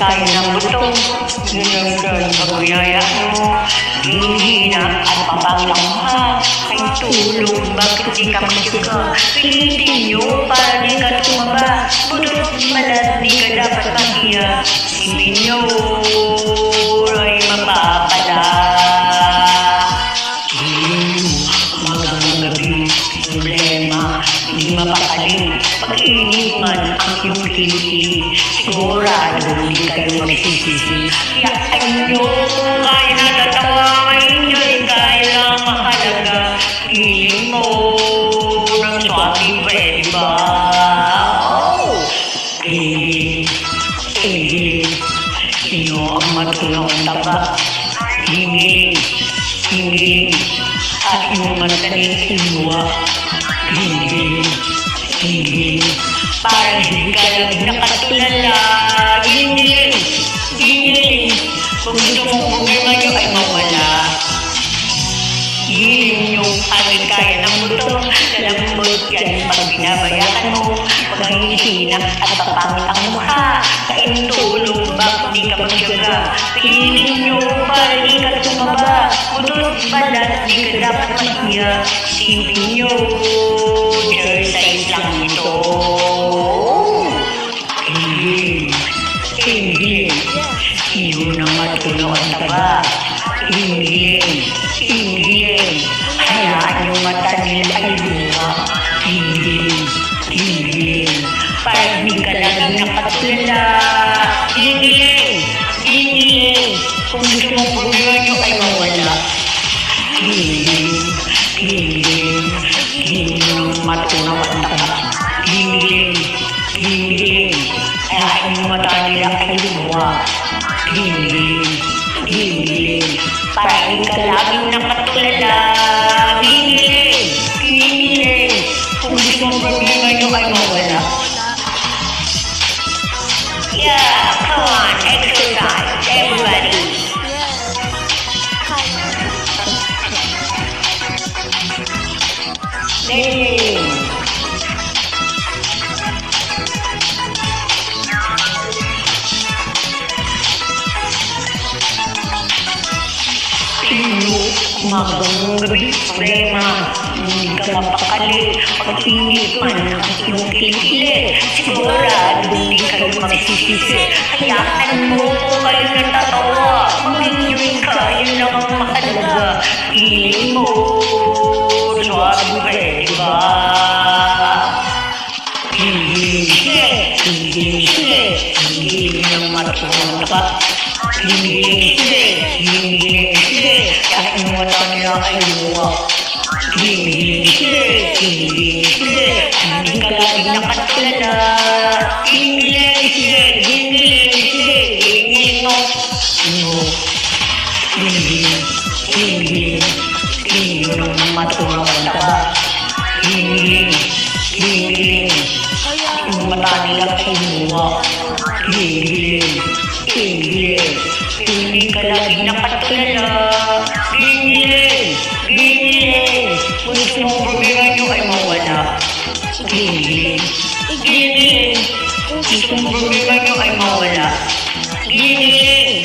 kaya ng buto. Nananggal pagkuyaya mo. Hihina at papanglamha. Ay tulong, bakit di ka magyaga? Pilitin nyo para di ka tumaba. Butot malat, di ka dapat mahiya. Sipin nyo ay mapapala. Umagang gabi, problema, hindi mapakaling. Pag-iiniman ang iyong kilikili, sigurado hindi kayo magsisisi. Kayaan nyo, kaya natatawa, enjoy, kaya lang mahalaga. Hiling mo ng swati, pwede ba? Oh! Hiling, sino ang matulong ang taba? Hiling, at yung mataling inuwa. Hiling, parang hindi ka lang nakatulala. Hiling, kung gusto mong problema nyo ay mawala. Hiling yung aming kaya ng buto. Kalambot yan pag binabayakan mo. Paghihinang at papangit ang mukha. Kain tulong, bakit di ka magyaga? Hiling nyo para di ka tumaba. Butot balat, di ka dapat mahiya. Sipin nyo, exercise lang ito. Hiling, sino nang matulong ang taba? Hiling, hayaan yung mata nila ay luha. Hiling, parang di ka lang nakatulala. Hiling, kung gusto mong problema nyo ay mawala. Hiling, yung matulong ang taba. Hiling, hayaan yung mata nila ay luha. Hiling, parang di ka laging nakatulala. Hiling, kung gusto mong problema nyo ay mawala. Yeah, come on, exercise, everybody. Hiling. Umagang gabi, problema, hindi ka mapakali. Pag-inipan ang iyong kilikili, sigurado hindi kayo magsisisi. Hayaan mo kayo natatawa. Mag-enjoy ka, yun lang ang mahalaga. Hiling mo, swag, pwede ba? Hiling ng matulong ka. Hiling, kahit yung mata nila ay luwa. Hiling, hindi ka lagi nakatulala. Hiling mo. Hiling, yung matulong ang taba. Hiling, yung mata nila ay luwa. Hiling, hindi ka lagi nakatulala. Hiling, kung gusto mong problema nyo ay mawala. Hiling, kung gusto mong problema nyo ay mawala. Hiling,